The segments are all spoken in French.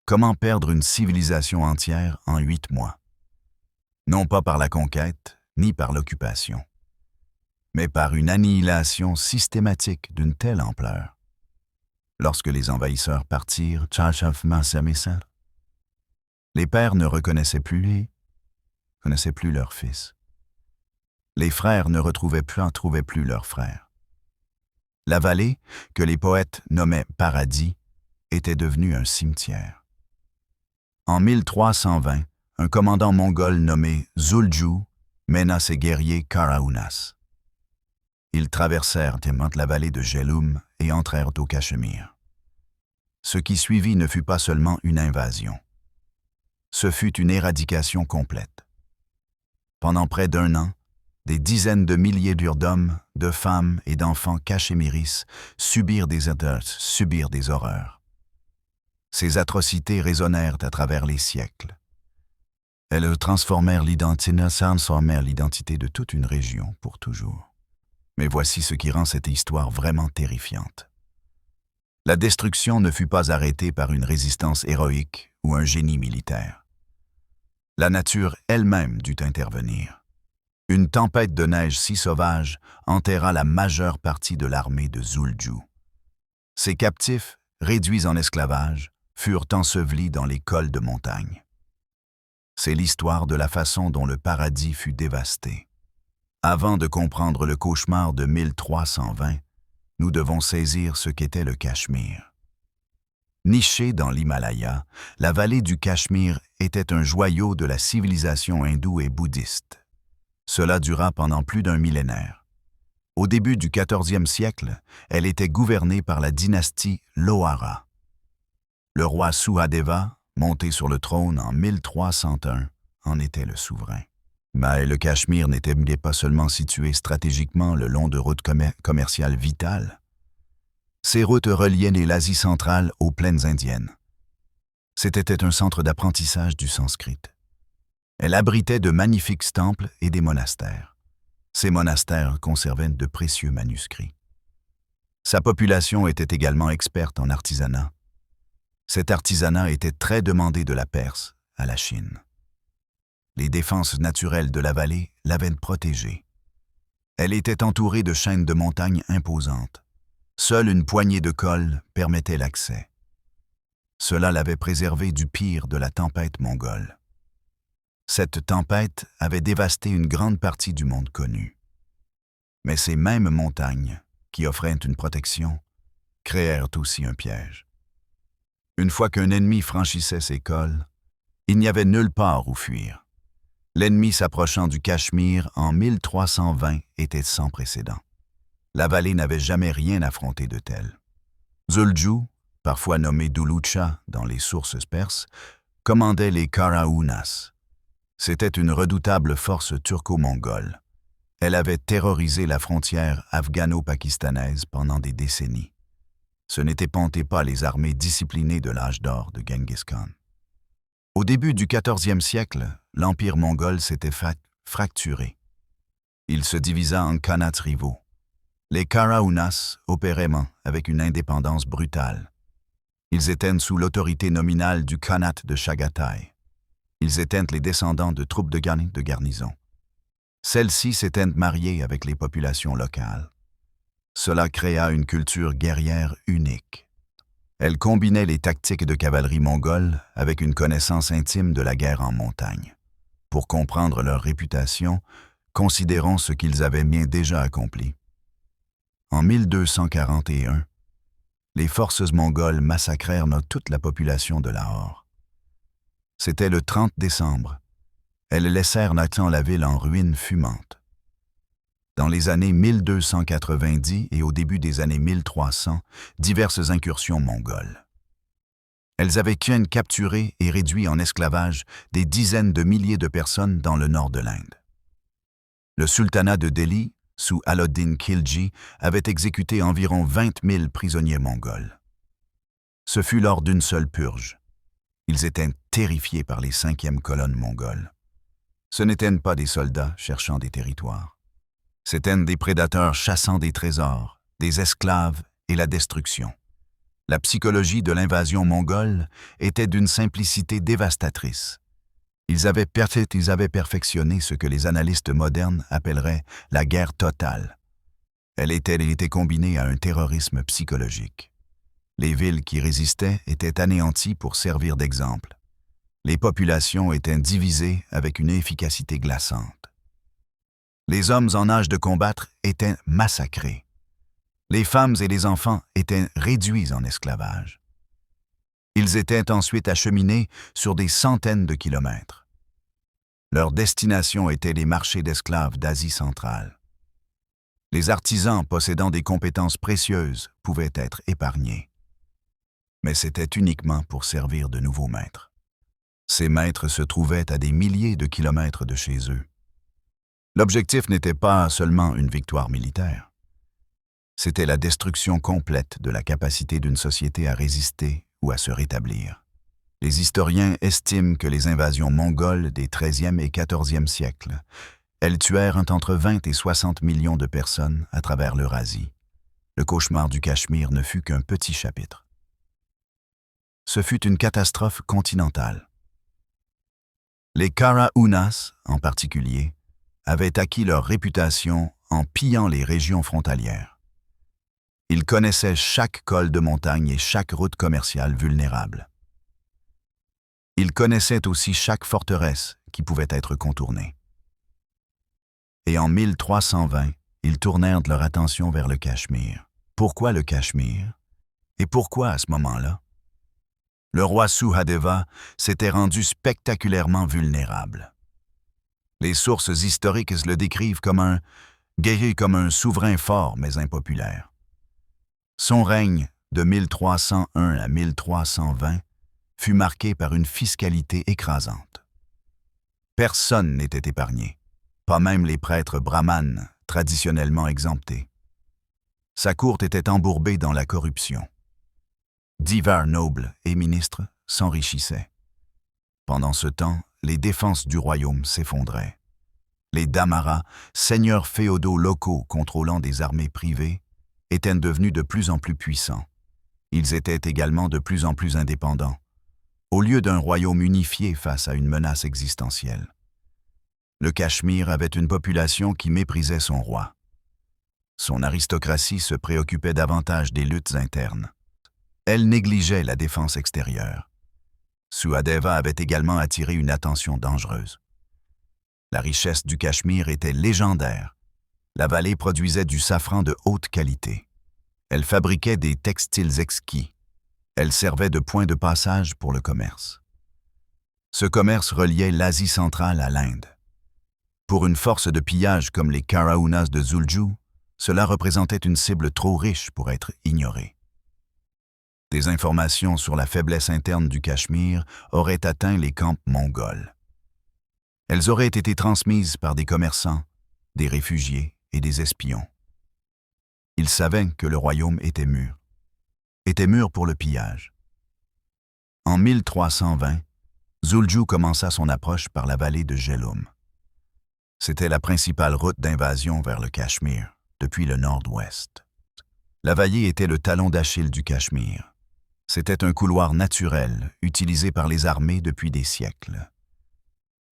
Comment perdre une civilisation entière en 8 mois? Non pas par la conquête, ni par l'occupation, mais par une annihilation systématique d'une telle ampleur. Lorsque les envahisseurs partirent, les pères ne connaissaient plus leurs fils. Les frères ne trouvaient plus leurs frères. La vallée, que les poètes nommaient paradis, était devenue un cimetière. En 1320, un commandant mongol nommé Zulju mena ses guerriers Karaounas. Ils traversèrent la vallée de Jhelum et entrèrent au Cachemire. Ce qui suivit ne fut pas seulement une invasion. Ce fut une éradication complète. Pendant près d'1 an, des dizaines de milliers d'hommes, de femmes et d'enfants cachémiris subirent des horreurs. Ces atrocités résonnèrent à travers les siècles. Elles transformèrent l'identité de toute une région pour toujours. Mais voici ce qui rend cette histoire vraiment terrifiante. La destruction ne fut pas arrêtée par une résistance héroïque ou un génie militaire. La nature elle-même dut intervenir. Une tempête de neige si sauvage enterra la majeure partie de l'armée de Zulju. Ces captifs, réduits en esclavage, furent ensevelis dans les cols de montagne. C'est l'histoire de la façon dont le paradis fut dévasté. Avant de comprendre le cauchemar de 1320, nous devons saisir ce qu'était le Cachemire. Nichée dans l'Himalaya, la vallée du Cachemire était un joyau de la civilisation hindoue et bouddhiste. Cela dura pendant plus d'1 millénaire. Au début du XIVe siècle, elle était gouvernée par la dynastie Lohara. Le roi Suhadeva, monté sur le trône en 1301, en était le souverain. Mais le Cachemire n'était pas seulement situé stratégiquement le long de routes commerciales vitales. Ces routes reliaient l'Asie centrale aux plaines indiennes. C'était un centre d'apprentissage du sanskrit. Elle abritait de magnifiques temples et des monastères. Ces monastères conservaient de précieux manuscrits. Sa population était également experte en artisanat. Cet artisanat était très demandé de la Perse à la Chine. Les défenses naturelles de la vallée l'avaient protégée. Elle était entourée de chaînes de montagnes imposantes. Seule une poignée de cols permettait l'accès. Cela l'avait préservée du pire de la tempête mongole. Cette tempête avait dévasté une grande partie du monde connu. Mais ces mêmes montagnes, qui offraient une protection, créèrent aussi un piège. Une fois qu'un ennemi franchissait ces cols, il n'y avait nulle part où fuir. L'ennemi s'approchant du Cachemire en 1320 était sans précédent. La vallée n'avait jamais rien affronté de tel. Zulju, parfois nommé Dulucha dans les sources perses, commandait les Karaounas. C'était une redoutable force turco-mongole. Elle avait terrorisé la frontière afghano-pakistanaise pendant des décennies. Ce n'était pas les armées disciplinées de l'âge d'or de Genghis Khan. Au début du XIVe siècle, l'empire mongol s'était fracturé. Il se divisa en khanats rivaux. Les Karaounas opéraient avec une indépendance brutale. Ils étaient sous l'autorité nominale du khanat de Chagatai. Ils étaient les descendants de troupes de garnison. Celles-ci s'étaient mariées avec les populations locales. Cela créa une culture guerrière unique. Elle combinait les tactiques de cavalerie mongole avec une connaissance intime de la guerre en montagne. Pour comprendre leur réputation, considérons ce qu'ils avaient bien déjà accompli. En 1241, les forces mongoles massacrèrent toute la population de Lahore. C'était le 30 décembre. Elles laissèrent la ville en ruines fumantes. Dans les années 1290 et au début des années 1300, diverses incursions mongoles. Elles avaient capturé et réduit en esclavage des dizaines de milliers de personnes dans le nord de l'Inde. Le sultanat de Delhi, sous Alauddin Khilji, avait exécuté environ 20 000 prisonniers mongols. Ce fut lors d'une seule purge. Ils étaient terrifiés par les 5e colonnes mongoles. Ce n'étaient pas des soldats cherchant des territoires. C'étaient des prédateurs chassant des trésors, des esclaves et la destruction. La psychologie de l'invasion mongole était d'une simplicité dévastatrice. Ils avaient perfectionné ce que les analystes modernes appelleraient la guerre totale. Elle était combinée à un terrorisme psychologique. Les villes qui résistaient étaient anéanties pour servir d'exemple. Les populations étaient divisées avec une efficacité glaçante. Les hommes en âge de combattre étaient massacrés. Les femmes et les enfants étaient réduits en esclavage. Ils étaient ensuite acheminés sur des centaines de kilomètres. Leur destination était les marchés d'esclaves d'Asie centrale. Les artisans possédant des compétences précieuses pouvaient être épargnés. Mais c'était uniquement pour servir de nouveaux maîtres. Ces maîtres se trouvaient à des milliers de kilomètres de chez eux. L'objectif n'était pas seulement une victoire militaire. C'était la destruction complète de la capacité d'une société à résister ou à se rétablir. Les historiens estiment que les invasions mongoles des XIIIe et XIVe siècles, elles tuèrent entre 20 et 60 millions de personnes à travers l'Eurasie. Le cauchemar du Cachemire ne fut qu'un petit chapitre. Ce fut une catastrophe continentale. Les Kara-Unas, en particulier, avaient acquis leur réputation en pillant les régions frontalières. Ils connaissaient chaque col de montagne et chaque route commerciale vulnérable. Ils connaissaient aussi chaque forteresse qui pouvait être contournée. Et en 1320, ils tournèrent leur attention vers le Cachemire. Pourquoi le Cachemire? Et pourquoi à ce moment-là? Le roi Suhadeva s'était rendu spectaculairement vulnérable. Les sources historiques le décrivent comme un souverain fort mais impopulaire. Son règne, de 1301 à 1320, fut marqué par une fiscalité écrasante. Personne n'était épargné, pas même les prêtres brahmanes, traditionnellement exemptés. Sa cour était embourbée dans la corruption. Divers nobles et ministres s'enrichissaient. Pendant ce temps, les défenses du royaume s'effondraient. Les Damaras, seigneurs féodaux locaux contrôlant des armées privées, étaient devenus de plus en plus puissants. Ils étaient également de plus en plus indépendants, au lieu d'un royaume unifié face à une menace existentielle. Le Cachemire avait une population qui méprisait son roi. Son aristocratie se préoccupait davantage des luttes internes. Elle négligeait la défense extérieure. Suhadeva avait également attiré une attention dangereuse. La richesse du Cachemire était légendaire. La vallée produisait du safran de haute qualité. Elle fabriquait des textiles exquis. Elle servait de point de passage pour le commerce. Ce commerce reliait l'Asie centrale à l'Inde. Pour une force de pillage comme les Kara-Unas de Zulju, cela représentait une cible trop riche pour être ignorée. Des informations sur la faiblesse interne du Cachemire auraient atteint les camps mongols. Elles auraient été transmises par des commerçants, des réfugiés et des espions. Ils savaient que le royaume était mûr pour le pillage. En 1320, Zulju commença son approche par la vallée de Jhelum. C'était la principale route d'invasion vers le Cachemire, depuis le nord-ouest. La vallée était le talon d'Achille du Cachemire. C'était un couloir naturel, utilisé par les armées depuis des siècles.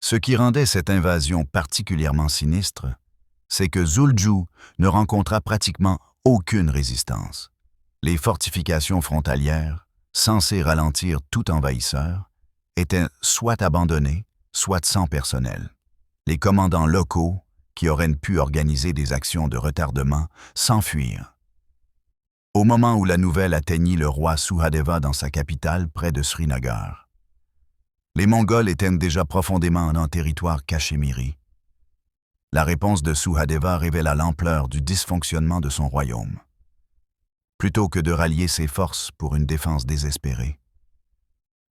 Ce qui rendait cette invasion particulièrement sinistre, c'est que Zulju ne rencontra pratiquement aucune résistance. Les fortifications frontalières, censées ralentir tout envahisseur, étaient soit abandonnées, soit sans personnel. Les commandants locaux, qui auraient pu organiser des actions de retardement, s'enfuirent. Au moment où la nouvelle atteignit le roi Suhadeva dans sa capitale près de Srinagar, les Mongols étaient déjà profondément en territoire cachemiri. La réponse de Suhadeva révéla l'ampleur du dysfonctionnement de son royaume. Plutôt que de rallier ses forces pour une défense désespérée,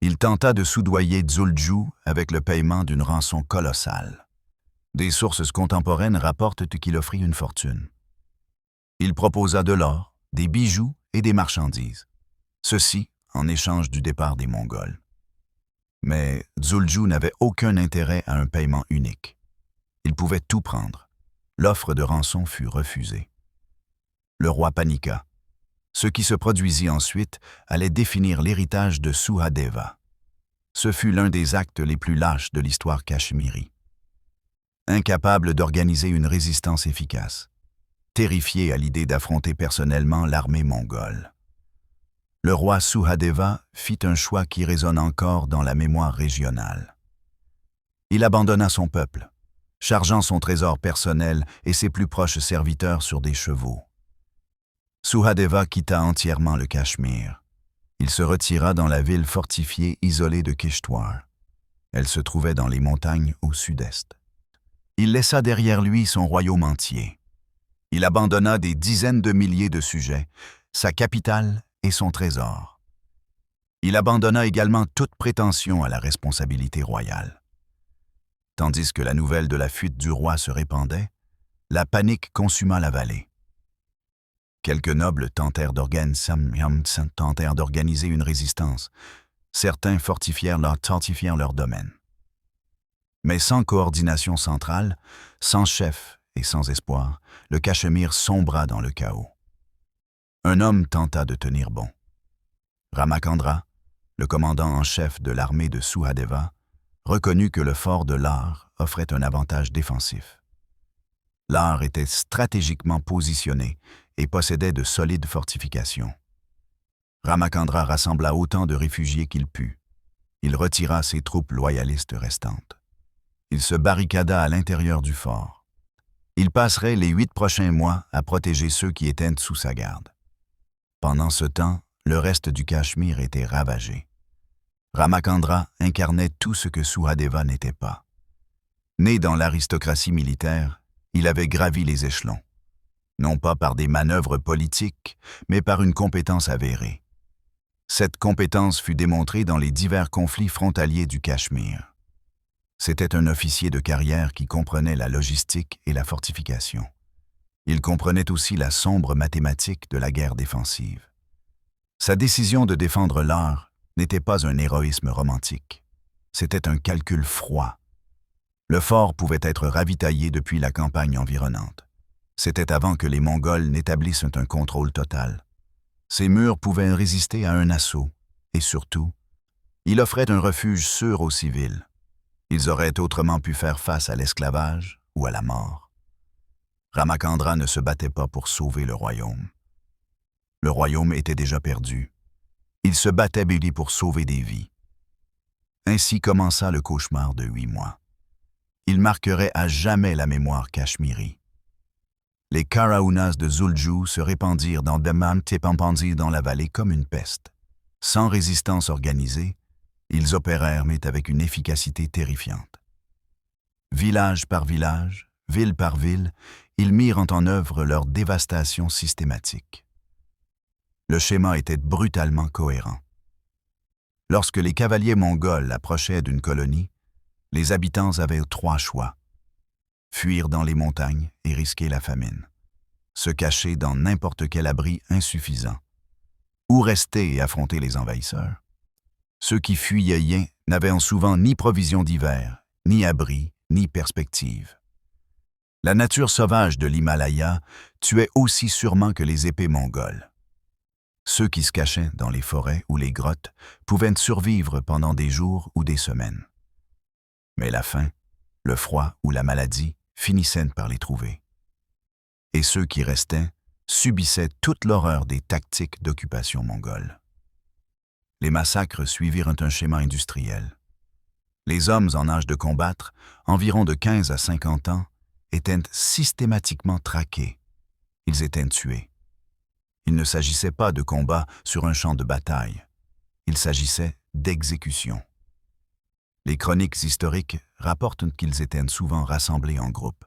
il tenta de soudoyer Zulju avec le paiement d'une rançon colossale. Des sources contemporaines rapportent qu'il offrit une fortune. Il proposa de l'or, des bijoux et des marchandises. Ceci en échange du départ des Mongols. Mais Zulju n'avait aucun intérêt à un paiement unique. Il pouvait tout prendre. L'offre de rançon fut refusée. Le roi paniqua. Ce qui se produisit ensuite allait définir l'héritage de Suhadeva. Ce fut l'un des actes les plus lâches de l'histoire cachemiri. Incapable d'organiser une résistance efficace, terrifié à l'idée d'affronter personnellement l'armée mongole, le roi Suhadeva fit un choix qui résonne encore dans la mémoire régionale. Il abandonna son peuple, chargeant son trésor personnel et ses plus proches serviteurs sur des chevaux. Suhadeva quitta entièrement le Cachemire. Il se retira dans la ville fortifiée isolée de Kishtwar. Elle se trouvait dans les montagnes au sud-est. Il laissa derrière lui son royaume entier. Il abandonna des dizaines de milliers de sujets, sa capitale et son trésor. Il abandonna également toute prétention à la responsabilité royale. Tandis que la nouvelle de la fuite du roi se répandait, la panique consuma la vallée. Quelques nobles tentèrent d'organiser une résistance. Certains fortifièrent leur domaine. Mais sans coordination centrale, sans chef et sans espoir, le Cachemire sombra dans le chaos. Un homme tenta de tenir bon. Ramacandra, le commandant en chef de l'armée de Suhadeva, reconnut que le fort de Lar offrait un avantage défensif. Lar était stratégiquement positionné et possédait de solides fortifications. Ramacandra rassembla autant de réfugiés qu'il put. Il retira ses troupes loyalistes restantes. Il se barricada à l'intérieur du fort. Il passerait les 8 prochains mois à protéger ceux qui étaient sous sa garde. Pendant ce temps, le reste du Cachemire était ravagé. Ramacandra incarnait tout ce que Suhadeva n'était pas. Né dans l'aristocratie militaire, il avait gravi les échelons, non pas par des manœuvres politiques, mais par une compétence avérée. Cette compétence fut démontrée dans les divers conflits frontaliers du Cachemire. C'était un officier de carrière qui comprenait la logistique et la fortification. Il comprenait aussi la sombre mathématique de la guerre défensive. Sa décision de défendre Lar n'était pas un héroïsme romantique. C'était un calcul froid. Le fort pouvait être ravitaillé depuis la campagne environnante. C'était avant que les Mongols n'établissent un contrôle total. Ces murs pouvaient résister à un assaut, et surtout, il offrait un refuge sûr aux civils. Ils auraient autrement pu faire face à l'esclavage ou à la mort. Ramacandra ne se battait pas pour sauver le royaume. Le royaume était déjà perdu. Il se battait pour sauver des vies. Ainsi commença le cauchemar de 8 mois. Il marquerait à jamais la mémoire cachemiri. Les Karaunas de Zulju se répandirent dans la vallée comme une peste. Sans résistance organisée, ils opérèrent mais avec une efficacité terrifiante. Village par village, ville par ville, ils mirent en œuvre leur dévastation systématique. Le schéma était brutalement cohérent. Lorsque les cavaliers mongols approchaient d'une colonie, les habitants avaient 3 choix. Fuir dans les montagnes et risquer la famine. Se cacher dans n'importe quel abri insuffisant. Ou rester et affronter les envahisseurs. Ceux qui fuyaient n'avaient souvent ni provisions d'hiver, ni abri, ni perspective. La nature sauvage de l'Himalaya tuait aussi sûrement que les épées mongoles. Ceux qui se cachaient dans les forêts ou les grottes pouvaient survivre pendant des jours ou des semaines. Mais la faim, le froid ou la maladie finissaient par les trouver. Et ceux qui restaient subissaient toute l'horreur des tactiques d'occupation mongole. Les massacres suivirent un schéma industriel. Les hommes en âge de combattre, environ de 15 à 50 ans, étaient systématiquement traqués. Ils étaient tués. Il ne s'agissait pas de combat sur un champ de bataille. Il s'agissait d'exécution. Les chroniques historiques rapportent qu'ils étaient souvent rassemblés en groupe.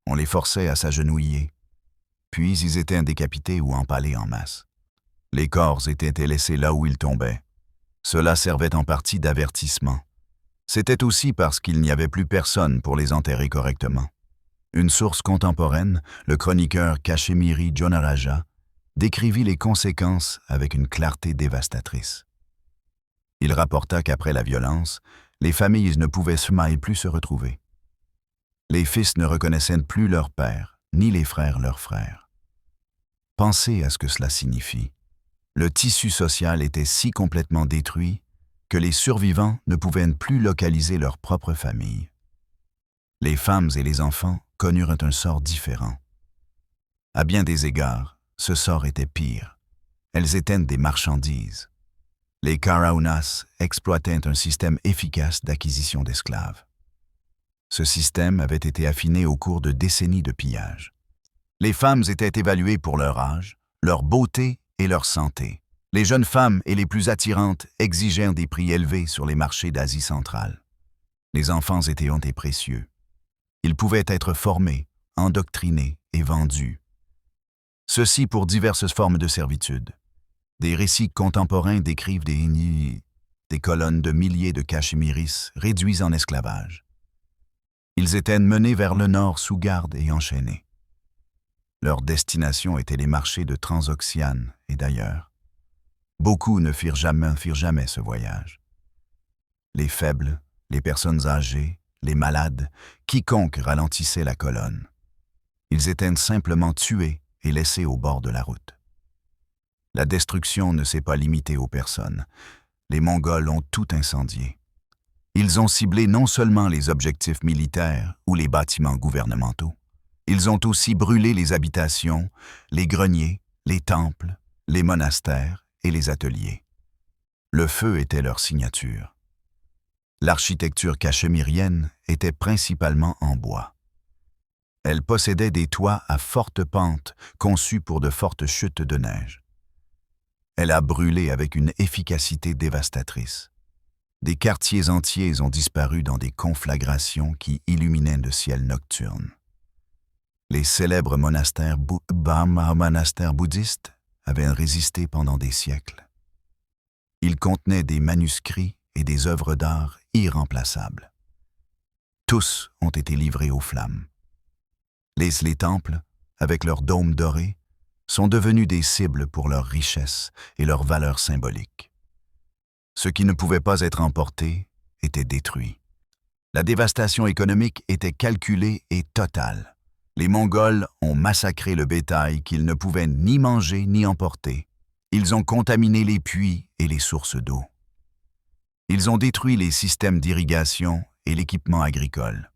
On les forçait à s'agenouiller, puis ils étaient décapités ou empalés en masse. Les corps étaient laissés là où ils tombaient. Cela servait en partie d'avertissement. C'était aussi parce qu'il n'y avait plus personne pour les enterrer correctement. Une source contemporaine, le chroniqueur Cachemiri Jonaraja, décrivit les conséquences avec une clarté dévastatrice. Il rapporta qu'après la violence, les familles ne pouvaient plus se retrouver. Les fils ne reconnaissaient plus leur père, ni les frères leurs frères. Pensez à ce que cela signifie. Le tissu social était si complètement détruit que les survivants ne pouvaient plus localiser leur propre famille. Les femmes et les enfants connurent un sort différent. À bien des égards, ce sort était pire. Elles étaient des marchandises. Les Karaunas exploitaient un système efficace d'acquisition d'esclaves. Ce système avait été affiné au cours de décennies de pillage. Les femmes étaient évaluées pour leur âge, leur beauté et leur santé. Les jeunes femmes et les plus attirantes exigeaient des prix élevés sur les marchés d'Asie centrale. Les enfants étaient précieux. Ils pouvaient être formés, endoctrinés et vendus. Ceci pour diverses formes de servitude. Des récits contemporains décrivent des colonnes de milliers de cachemiris réduits en esclavage. Ils étaient menés vers le nord sous garde et enchaînés. Leur destination était les marchés de Transoxiane et d'ailleurs. Beaucoup ne firent jamais ce voyage. Les faibles, les personnes âgées, les malades, quiconque ralentissait la colonne. Ils étaient simplement tués et laissés au bord de la route. La destruction ne s'est pas limitée aux personnes. Les Mongols ont tout incendié. Ils ont ciblé non seulement les objectifs militaires ou les bâtiments gouvernementaux, ils ont aussi brûlé les habitations, les greniers, les temples, les monastères et les ateliers. Le feu était leur signature. L'architecture cachemirienne était principalement en bois. Elle possédait des toits à forte pente conçus pour de fortes chutes de neige. Elle a brûlé avec une efficacité dévastatrice. Des quartiers entiers ont disparu dans des conflagrations qui illuminaient le ciel nocturne. Les célèbres monastères bouddhistes avaient résisté pendant des siècles. Ils contenaient des manuscrits et des œuvres d'art irremplaçables. Tous ont été livrés aux flammes. Les temples, avec leurs dômes dorés, sont devenus des cibles pour leur richesse et leur valeur symbolique. Ce qui ne pouvait pas être emporté était détruit. La dévastation économique était calculée et totale. Les Mongols ont massacré le bétail qu'ils ne pouvaient ni manger ni emporter. Ils ont contaminé les puits et les sources d'eau. Ils ont détruit les systèmes d'irrigation et l'équipement agricole.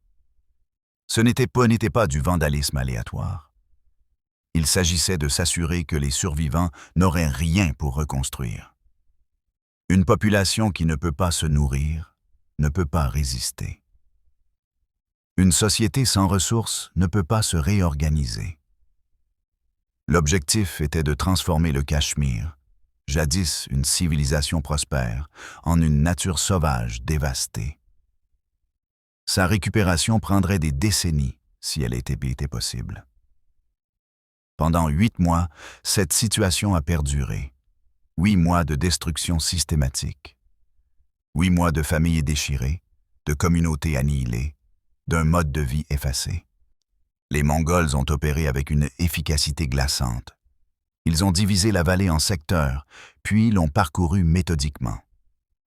Ce n'était pas du vandalisme aléatoire. Il s'agissait de s'assurer que les survivants n'auraient rien pour reconstruire. Une population qui ne peut pas se nourrir ne peut pas résister. Une société sans ressources ne peut pas se réorganiser. L'objectif était de transformer le Cachemire, jadis une civilisation prospère, en une nature sauvage dévastée. Sa récupération prendrait des décennies si elle était possible. Pendant 8 mois, cette situation a perduré. 8 mois de destruction systématique. 8 mois de familles déchirées, de communautés annihilées, d'un mode de vie effacé. Les Mongols ont opéré avec une efficacité glaçante. Ils ont divisé la vallée en secteurs, puis l'ont parcourue méthodiquement.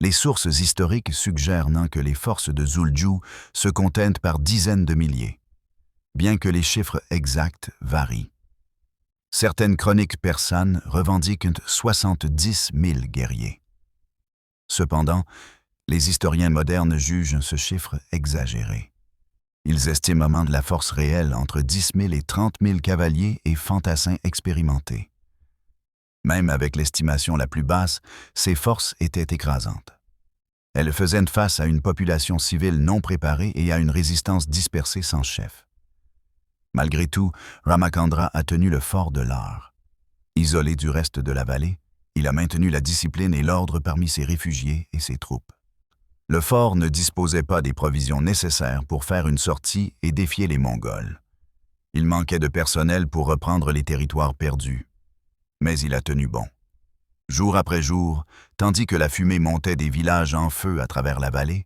Les sources historiques suggèrent que les forces de Zulju se comptent par dizaines de milliers, bien que les chiffres exacts varient. Certaines chroniques persanes revendiquent 70 000 guerriers. Cependant, les historiens modernes jugent ce chiffre exagéré. Ils estiment la force réelle entre 10 000 et 30 000 cavaliers et fantassins expérimentés. Même avec l'estimation la plus basse, ces forces étaient écrasantes. Elles faisaient face à une population civile non préparée et à une résistance dispersée sans chef. Malgré tout, Ramachandra a tenu le fort de l'Ar. Isolé du reste de la vallée, il a maintenu la discipline et l'ordre parmi ses réfugiés et ses troupes. Le fort ne disposait pas des provisions nécessaires pour faire une sortie et défier les Mongols. Il manquait de personnel pour reprendre les territoires perdus. Mais il a tenu bon. Jour après jour, tandis que la fumée montait des villages en feu à travers la vallée,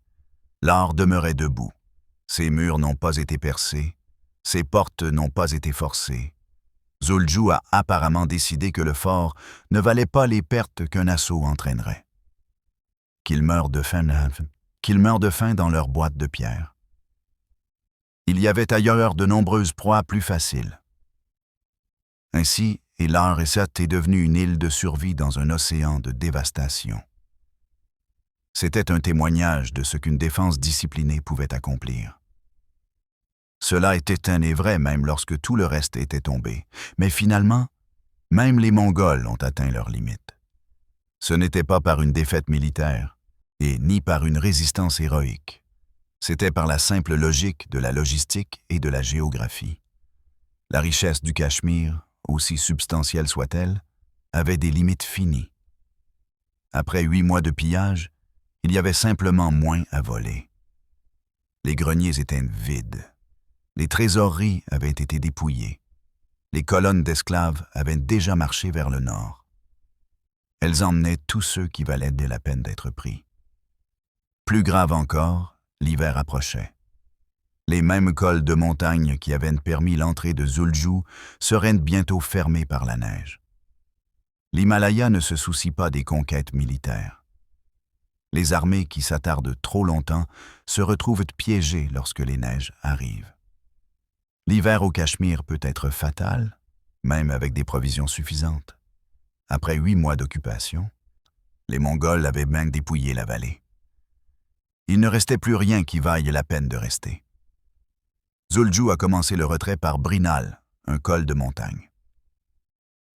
l'Ar demeurait debout. Ses murs n'ont pas été percés, ses portes n'ont pas été forcées. Zulju a apparemment décidé que le fort ne valait pas les pertes qu'un assaut entraînerait. Qu'ils meurent de faim dans leur boîte de pierre. Il y avait ailleurs de nombreuses proies plus faciles. Ainsi, et Larissa est devenue une île de survie dans un océan de dévastation. C'était un témoignage de ce qu'une défense disciplinée pouvait accomplir. Cela était un et vrai même lorsque tout le reste était tombé, mais finalement, même les Mongols ont atteint leurs limites. Ce n'était pas par une défaite militaire, et ni par une résistance héroïque. C'était par la simple logique de la logistique et de la géographie. La richesse du Cachemire, aussi substantielle soit-elle, avait des limites finies. Après 8 mois de pillage, il y avait simplement moins à voler. Les greniers étaient vides. Les trésoreries avaient été dépouillées. Les colonnes d'esclaves avaient déjà marché vers le nord. Elles emmenaient tous ceux qui valaient de la peine d'être pris. Plus grave encore, l'hiver approchait. Les mêmes cols de montagne qui avaient permis l'entrée de Zuljou seraient bientôt fermés par la neige. L'Himalaya ne se soucie pas des conquêtes militaires. Les armées qui s'attardent trop longtemps se retrouvent piégées lorsque les neiges arrivent. L'hiver au Cachemire peut être fatal, même avec des provisions suffisantes. Après 8 mois d'occupation, les Mongols avaient même dépouillé la vallée. Il ne restait plus rien qui vaille la peine de rester. Zuljou a commencé le retrait par Brinal, un col de montagne.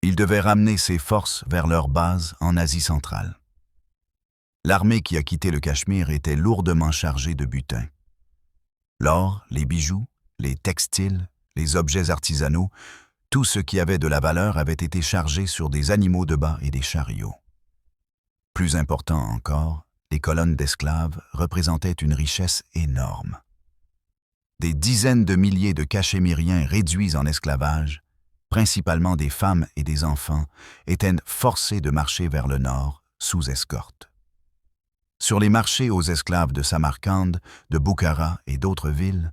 Il devait ramener ses forces vers leur base en Asie centrale. L'armée qui a quitté le Cachemire était lourdement chargée de butin. L'or, les bijoux, les textiles, les objets artisanaux, tout ce qui avait de la valeur avait été chargé sur des animaux de bas et des chariots. Plus important encore, les colonnes d'esclaves représentaient une richesse énorme. Des dizaines de milliers de Cachemiriens réduits en esclavage, principalement des femmes et des enfants, étaient forcés de marcher vers le nord sous escorte. Sur les marchés aux esclaves de Samarcande, de Bukhara et d'autres villes,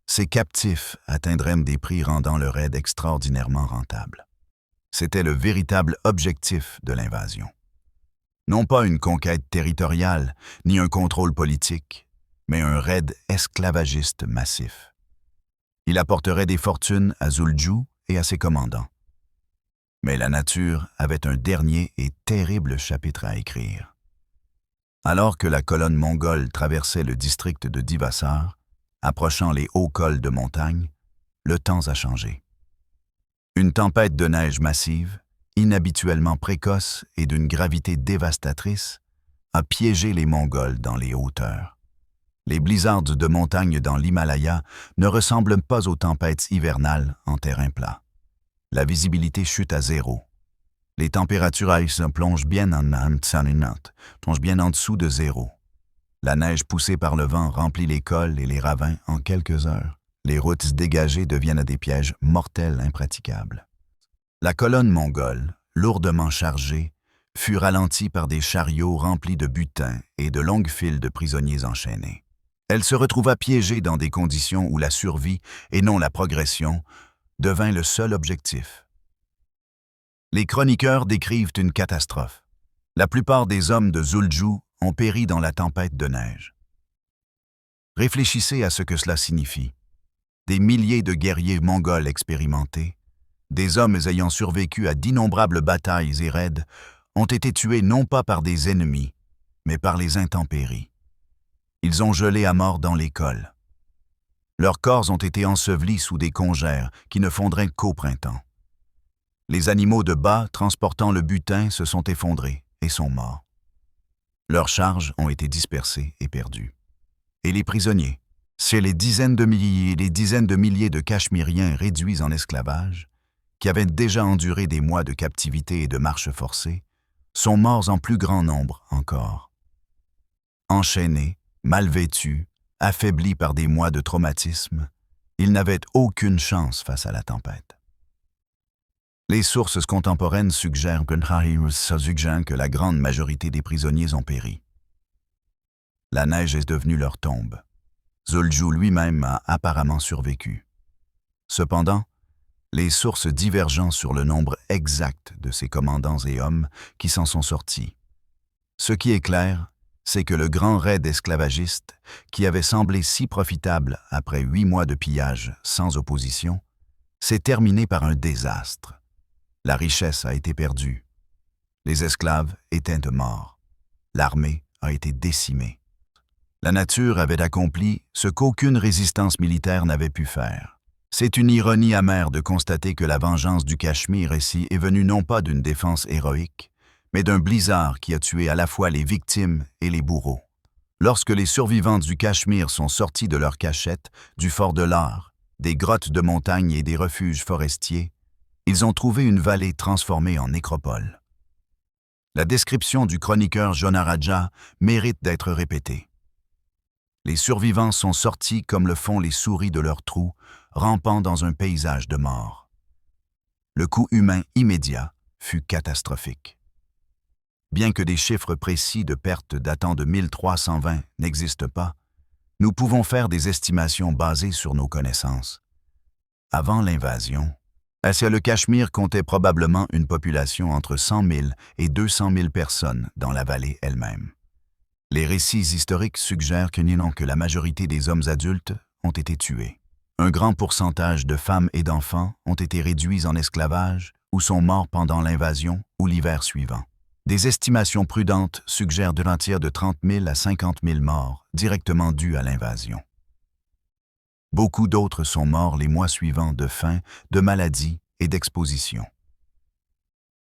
ces captifs atteindraient des prix rendant le raid extraordinairement rentable. C'était le véritable objectif de l'invasion. Non pas une conquête territoriale, ni un contrôle politique, mais un raid esclavagiste massif. Il apporterait des fortunes à Zuljou et à ses commandants. Mais la nature avait un dernier et terrible chapitre à écrire. Alors que la colonne mongole traversait le district de Divassar, approchant les hauts cols de montagne, le temps a changé. Une tempête de neige massive, inhabituellement précoce et d'une gravité dévastatrice, a piégé les Mongols dans les hauteurs. Les blizzards de montagne dans l'Himalaya ne ressemblent pas aux tempêtes hivernales en terrain plat. La visibilité chute à 0. Les températures plongent bien en dessous de 0. La neige poussée par le vent remplit les cols et les ravins en quelques heures. Les routes dégagées deviennent des pièges mortels impraticables. La colonne mongole, lourdement chargée, fut ralentie par des chariots remplis de butin et de longues files de prisonniers enchaînés. Elle se retrouva piégée dans des conditions où la survie, et non la progression, devint le seul objectif. Les chroniqueurs décrivent une catastrophe. La plupart des hommes de Zuljou ont péri dans la tempête de neige. Réfléchissez à ce que cela signifie. Des milliers de guerriers mongols expérimentés, des hommes ayant survécu à d'innombrables batailles et raids, ont été tués non pas par des ennemis, mais par les intempéries. Ils ont gelé à mort dans les cols. Leurs corps ont été ensevelis sous des congères qui ne fondraient qu'au printemps. Les animaux de bas transportant le butin se sont effondrés et sont morts. Leurs charges ont été dispersées et perdues. Et les prisonniers, c'est les dizaines de milliers et les dizaines de milliers de Cachemiriens réduits en esclavage, qui avaient déjà enduré des mois de captivité et de marche forcée, sont morts en plus grand nombre encore. Enchaînés, mal vêtus, affaiblis par des mois de traumatisme, ils n'avaient aucune chance face à la tempête. Les sources contemporaines suggèrent que la grande majorité des prisonniers ont péri. La neige est devenue leur tombe. Zuljou lui-même a apparemment survécu. Cependant, les sources divergent sur le nombre exact de ces commandants et hommes qui s'en sont sortis. Ce qui est clair, c'est que le grand raid esclavagiste, qui avait semblé si profitable après 8 mois de pillage sans opposition, s'est terminé par un désastre. La richesse a été perdue. Les esclaves étaient morts. L'armée a été décimée. La nature avait accompli ce qu'aucune résistance militaire n'avait pu faire. C'est une ironie amère de constater que la vengeance du Cachemire ici est venue non pas d'une défense héroïque, mais d'un blizzard qui a tué à la fois les victimes et les bourreaux. Lorsque les survivants du Cachemire sont sortis de leur cachette, du fort de l'Ar, des grottes de montagne et des refuges forestiers, ils ont trouvé une vallée transformée en nécropole. La description du chroniqueur Jonaraja mérite d'être répétée. Les survivants sont sortis comme le font les souris de leurs trous, rampant dans un paysage de mort. Le coût humain immédiat fut catastrophique. Bien que des chiffres précis de pertes datant de 1320 n'existent pas, nous pouvons faire des estimations basées sur nos connaissances. Avant l'invasion, le Cachemire comptait probablement une population entre 100 000 et 200 000 personnes dans la vallée elle-même. Les récits historiques suggèrent que la majorité des hommes adultes ont été tués. Un grand pourcentage de femmes et d'enfants ont été réduits en esclavage ou sont morts pendant l'invasion ou l'hiver suivant. Des estimations prudentes suggèrent de l'entière de 30 000 à 50 000 morts directement dus à l'invasion. Beaucoup d'autres sont morts les mois suivants de faim, de maladies et d'exposition.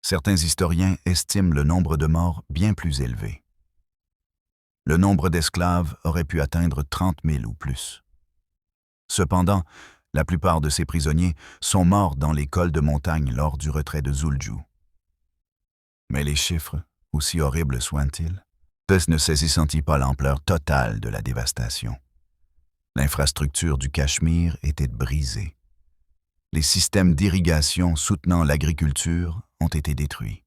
Certains historiens estiment le nombre de morts bien plus élevé. Le nombre d'esclaves aurait pu atteindre 30 000 ou plus. Cependant, la plupart de ces prisonniers sont morts dans les cols de montagne lors du retrait de Zulju. Mais les chiffres, aussi horribles soient-ils, ne saisissent pas l'ampleur totale de la dévastation. L'infrastructure du Cachemire était brisée. Les systèmes d'irrigation soutenant l'agriculture ont été détruits.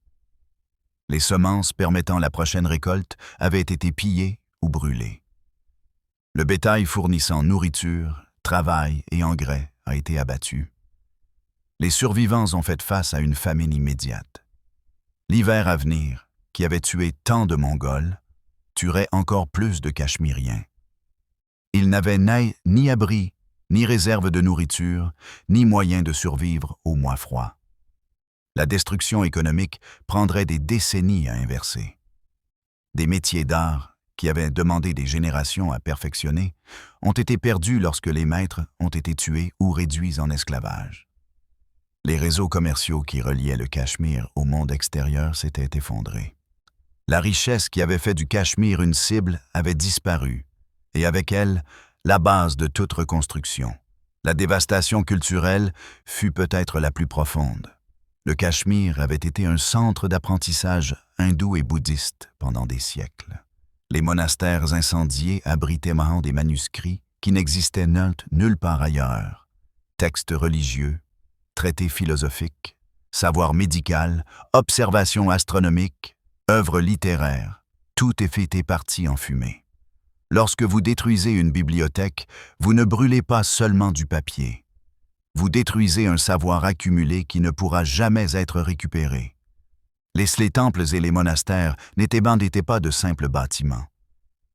Les semences permettant la prochaine récolte avaient été pillées ou brûlées. Le bétail fournissant nourriture, travail et engrais a été abattu. Les survivants ont fait face à une famine immédiate. L'hiver à venir, qui avait tué tant de Mongols, tuerait encore plus de Cachemiriens. Ils n'avaient ni abri, ni réserve de nourriture, ni moyen de survivre au mois froid. La destruction économique prendrait des décennies à inverser. Des métiers d'art, qui avaient demandé des générations à perfectionner, ont été perdus lorsque les maîtres ont été tués ou réduits en esclavage. Les réseaux commerciaux qui reliaient le Cachemire au monde extérieur s'étaient effondrés. La richesse qui avait fait du Cachemire une cible avait disparu, et avec elle, la base de toute reconstruction. La dévastation culturelle fut peut-être la plus profonde. Le Cachemire avait été un centre d'apprentissage hindou et bouddhiste pendant des siècles. Les monastères incendiés abritaient des manuscrits qui n'existaient nulle part ailleurs. Textes religieux, traités philosophiques, savoir médical, observations astronomiques, œuvres littéraires, tout est fait parti en fumée. Lorsque vous détruisez une bibliothèque, vous ne brûlez pas seulement du papier. Vous détruisez un savoir accumulé qui ne pourra jamais être récupéré. Les temples et les monastères n'étaient pas de simples bâtiments.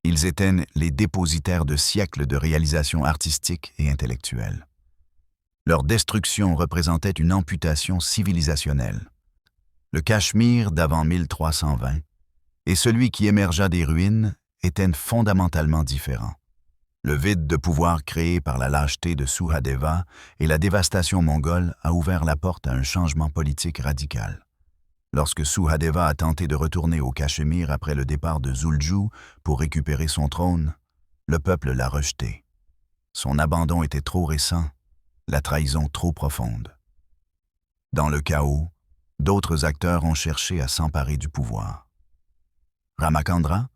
Ils étaient les dépositaires de siècles de réalisations artistiques et intellectuelles. Leur destruction représentait une amputation civilisationnelle. Le Cachemire d'avant 1320 et celui qui émergea des ruines étaient fondamentalement différents. Le vide de pouvoir créé par la lâcheté de Suhadeva et la dévastation mongole a ouvert la porte à un changement politique radical. Lorsque Suhadeva a tenté de retourner au Cachemire après le départ de Zulju pour récupérer son trône, le peuple l'a rejeté. Son abandon était trop récent, la trahison trop profonde. Dans le chaos, d'autres acteurs ont cherché à s'emparer du pouvoir. Ramacandra,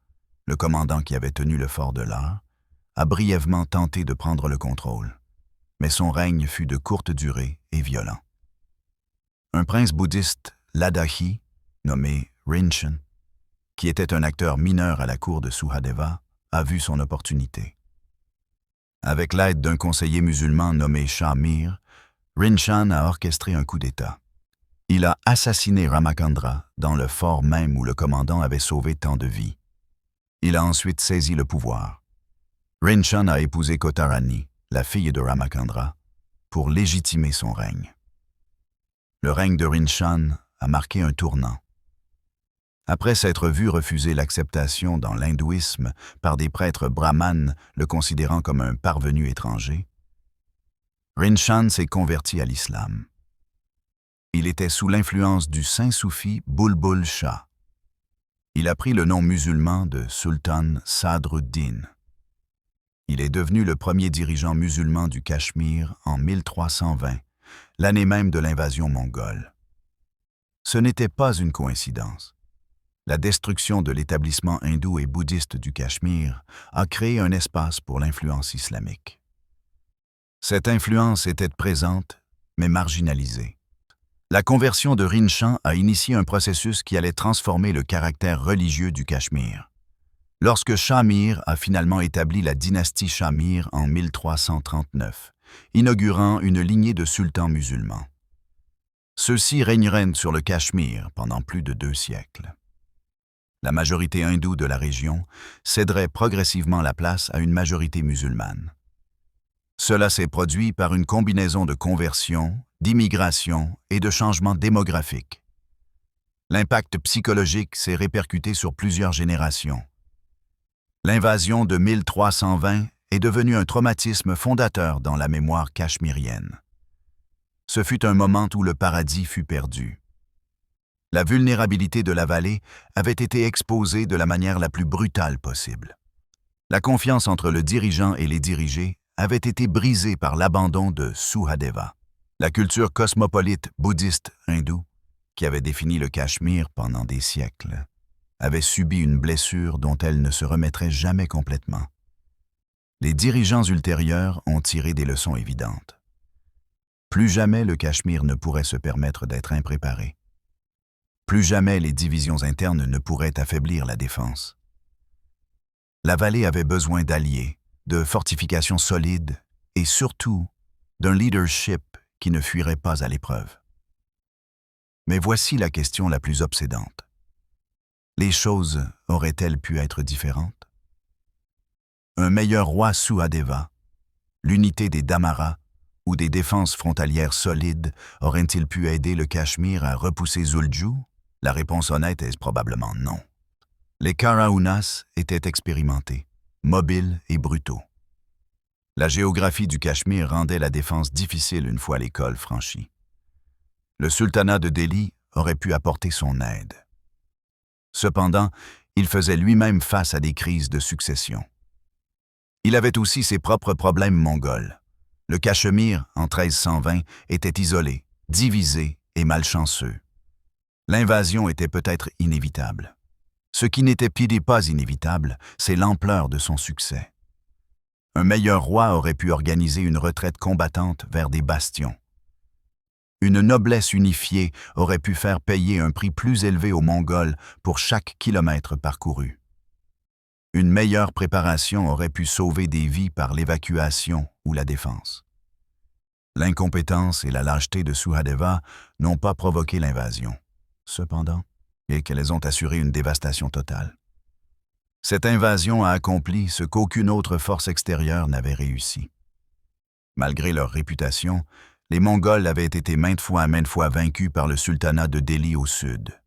le commandant qui avait tenu le fort de l'Ar, a brièvement tenté de prendre le contrôle, mais son règne fut de courte durée et violent. Un prince bouddhiste, Ladakhi, nommé Rinchen, qui était un acteur mineur à la cour de Suhadeva, a vu son opportunité. Avec l'aide d'un conseiller musulman nommé Shah Mir, Rinchen a orchestré un coup d'État. Il a assassiné Ramacandra dans le fort même où le commandant avait sauvé tant de vies. Il a ensuite saisi le pouvoir. Rinchen a épousé Kotarani, la fille de Ramacandra, pour légitimer son règne. Le règne de Rinshan a marqué un tournant. Après s'être vu refuser l'acceptation dans l'hindouisme par des prêtres brahmanes le considérant comme un parvenu étranger, Rinshan s'est converti à l'islam. Il était sous l'influence du saint soufi Bulbul Shah. Il a pris le nom musulman de Sultan Sadruddin. Il est devenu le premier dirigeant musulman du Cachemire en 1320, l'année même de l'invasion mongole. Ce n'était pas une coïncidence. La destruction de l'établissement hindou et bouddhiste du Cachemire a créé un espace pour l'influence islamique. Cette influence était présente, mais marginalisée. La conversion de Rinshan a initié un processus qui allait transformer le caractère religieux du Cachemire. Lorsque Shah Mir a finalement établi la dynastie Shah Mir en 1339, inaugurant une lignée de sultans musulmans. Ceux-ci régneraient sur le Cachemire pendant plus de 2 siècles. La majorité hindoue de la région céderait progressivement la place à une majorité musulmane. Cela s'est produit par une combinaison de conversion, d'immigration et de changements démographiques. L'impact psychologique s'est répercuté sur plusieurs générations. L'invasion de 1320 est devenue un traumatisme fondateur dans la mémoire cachemirienne. Ce fut un moment où le paradis fut perdu. La vulnérabilité de la vallée avait été exposée de la manière la plus brutale possible. La confiance entre le dirigeant et les dirigés avait été brisée par l'abandon de Suhadeva. La culture cosmopolite bouddhiste hindoue, qui avait défini le Cachemire pendant des siècles, avait subi une blessure dont elle ne se remettrait jamais complètement. Les dirigeants ultérieurs ont tiré des leçons évidentes. Plus jamais le Cachemire ne pourrait se permettre d'être impréparé. Plus jamais les divisions internes ne pourraient affaiblir la défense. La vallée avait besoin d'alliés, de fortifications solides et surtout d'un leadership qui ne fuirait pas à l'épreuve. Mais voici la question la plus obsédante. Les choses auraient-elles pu être différentes? Un meilleur roi Suhadeva, l'unité des Damaras ou des défenses frontalières solides auraient-ils pu aider le Cachemire à repousser Zulju? La réponse honnête est probablement non. Les Karaunas étaient expérimentés, mobiles et brutaux. La géographie du Cachemire rendait la défense difficile une fois l'école franchie. Le sultanat de Delhi aurait pu apporter son aide. Cependant, il faisait lui-même face à des crises de succession. Il avait aussi ses propres problèmes mongols. Le Cachemire, en 1320, était isolé, divisé et malchanceux. L'invasion était peut-être inévitable. Ce qui n'était pas inévitable, c'est l'ampleur de son succès. Un meilleur roi aurait pu organiser une retraite combattante vers des bastions. Une noblesse unifiée aurait pu faire payer un prix plus élevé aux Mongols pour chaque kilomètre parcouru. Une meilleure préparation aurait pu sauver des vies par l'évacuation ou la défense. L'incompétence et la lâcheté de Suhadeva n'ont pas provoqué l'invasion, cependant, et qu'elles ont assuré une dévastation totale. Cette invasion a accompli ce qu'aucune autre force extérieure n'avait réussi. Malgré leur réputation, les Mongols avaient été maintes fois vaincus par le sultanat de Delhi au sud.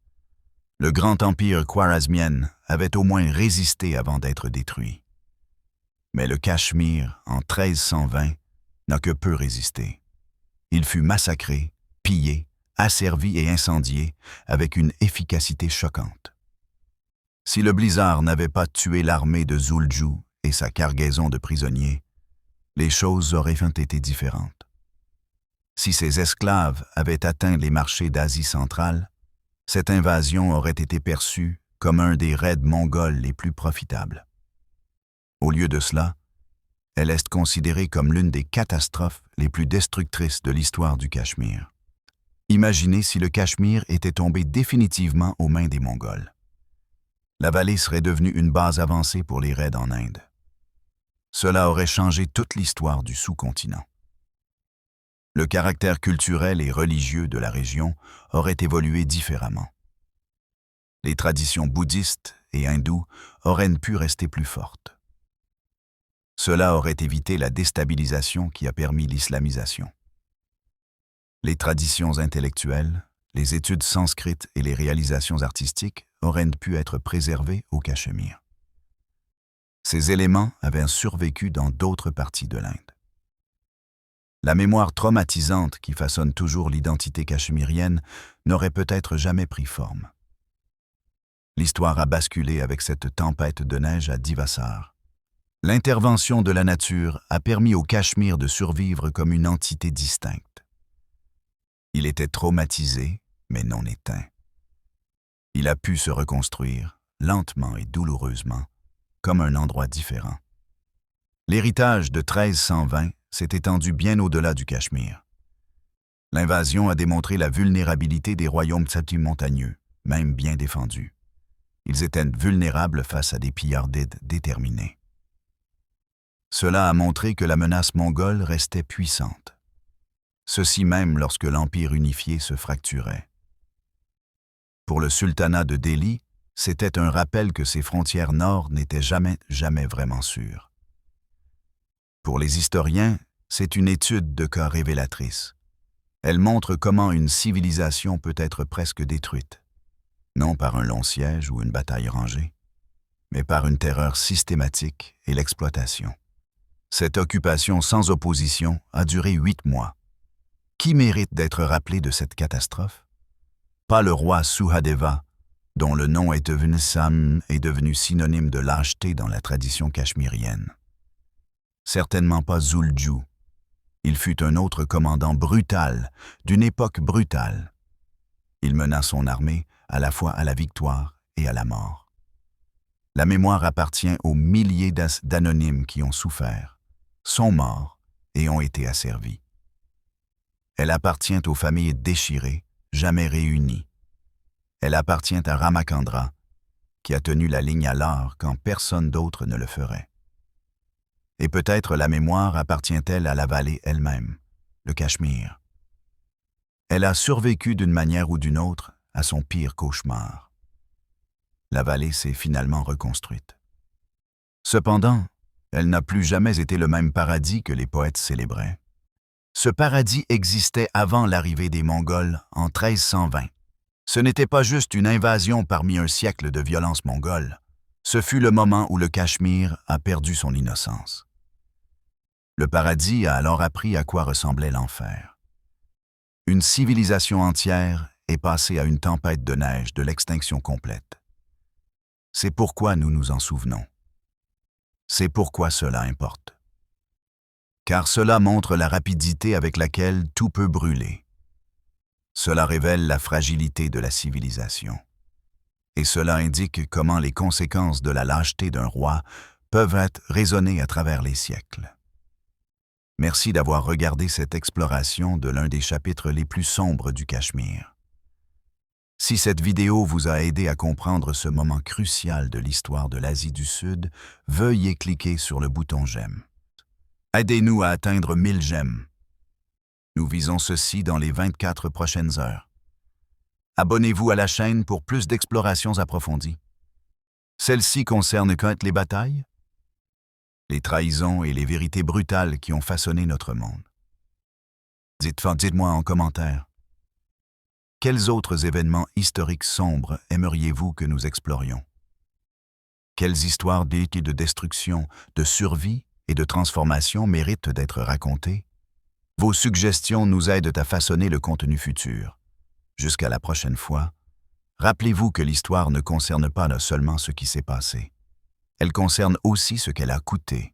Le grand empire khwarezmien avait au moins résisté avant d'être détruit. Mais le Cachemire, en 1320, n'a que peu résisté. Il fut massacré, pillé, asservi et incendié avec une efficacité choquante. Si le blizzard n'avait pas tué l'armée de Zulju et sa cargaison de prisonniers, les choses auraient été différentes. Si ces esclaves avaient atteint les marchés d'Asie centrale, cette invasion aurait été perçue comme un des raids mongols les plus profitables. Au lieu de cela, elle est considérée comme l'une des catastrophes les plus destructrices de l'histoire du Cachemire. Imaginez si le Cachemire était tombé définitivement aux mains des Mongols. La vallée serait devenue une base avancée pour les raids en Inde. Cela aurait changé toute l'histoire du sous-continent. Le caractère culturel et religieux de la région aurait évolué différemment. Les traditions bouddhistes et hindoues auraient pu rester plus fortes. Cela aurait évité la déstabilisation qui a permis l'islamisation. Les traditions intellectuelles, les études sanskrites et les réalisations artistiques auraient pu être préservées au Cachemire. Ces éléments avaient survécu dans d'autres parties de l'Inde. La mémoire traumatisante qui façonne toujours l'identité cachemirienne n'aurait peut-être jamais pris forme. L'histoire a basculé avec cette tempête de neige à Divasar. L'intervention de la nature a permis au Cachemire de survivre comme une entité distincte. Il était traumatisé, mais non éteint. Il a pu se reconstruire, lentement et douloureusement, comme un endroit différent. L'héritage de 1320 s'est étendu bien au-delà du Cachemire. L'invasion a démontré la vulnérabilité des royaumes montagneux, même bien défendus. Ils étaient vulnérables face à des pillardides déterminés. Cela a montré que la menace mongole restait puissante. Ceci même lorsque l'Empire unifié se fracturait. Pour le sultanat de Delhi, c'était un rappel que ses frontières nord n'étaient jamais vraiment sûres. Pour les historiens, c'est une étude de cas révélatrice. Elle montre comment une civilisation peut être presque détruite, non par un long siège ou une bataille rangée, mais par une terreur systématique et l'exploitation. Cette occupation sans opposition a duré 8 mois. Qui mérite d'être rappelé de cette catastrophe? Pas le roi Suhadeva, dont le nom est devenu synonyme de lâcheté dans la tradition cachemirienne. Certainement pas Zulju. Il fut un autre commandant brutal, d'une époque brutale. Il mena son armée à la fois à la victoire et à la mort. La mémoire appartient aux milliers d'anonymes qui ont souffert, sont morts et ont été asservis. Elle appartient aux familles déchirées, jamais réunies. Elle appartient à Ramachandra, qui a tenu la ligne à l'or quand personne d'autre ne le ferait. Et peut-être la mémoire appartient-elle à la vallée elle-même, le Cachemire. Elle a survécu d'une manière ou d'une autre à son pire cauchemar. La vallée s'est finalement reconstruite. Cependant, elle n'a plus jamais été le même paradis que les poètes célébraient. Ce paradis existait avant l'arrivée des Mongols en 1320. Ce n'était pas juste une invasion parmi un siècle de violence mongole. Ce fut le moment où le Cachemire a perdu son innocence. Le paradis a alors appris à quoi ressemblait l'enfer. Une civilisation entière est passée à une tempête de neige de l'extinction complète. C'est pourquoi nous nous en souvenons. C'est pourquoi cela importe. Car cela montre la rapidité avec laquelle tout peut brûler. Cela révèle la fragilité de la civilisation. Et cela indique comment les conséquences de la lâcheté d'un roi peuvent être raisonnées à travers les siècles. Merci d'avoir regardé cette exploration de l'un des chapitres les plus sombres du Cachemire. Si cette vidéo vous a aidé à comprendre ce moment crucial de l'histoire de l'Asie du Sud, veuillez cliquer sur le bouton j'aime. Aidez-nous à atteindre 1000 j'aime. Nous visons ceci dans les 24 prochaines heures. Abonnez-vous à la chaîne pour plus d'explorations approfondies. Celles-ci concernent les batailles, les trahisons et les vérités brutales qui ont façonné notre monde. Dites-moi en commentaire. Quels autres événements historiques sombres aimeriez-vous que nous explorions? Quelles histoires de destruction, de survie et de transformation méritent d'être racontées? Vos suggestions nous aident à façonner le contenu futur. Jusqu'à la prochaine fois, rappelez-vous que l'histoire ne concerne pas seulement ce qui s'est passé. Elle concerne aussi ce qu'elle a coûté.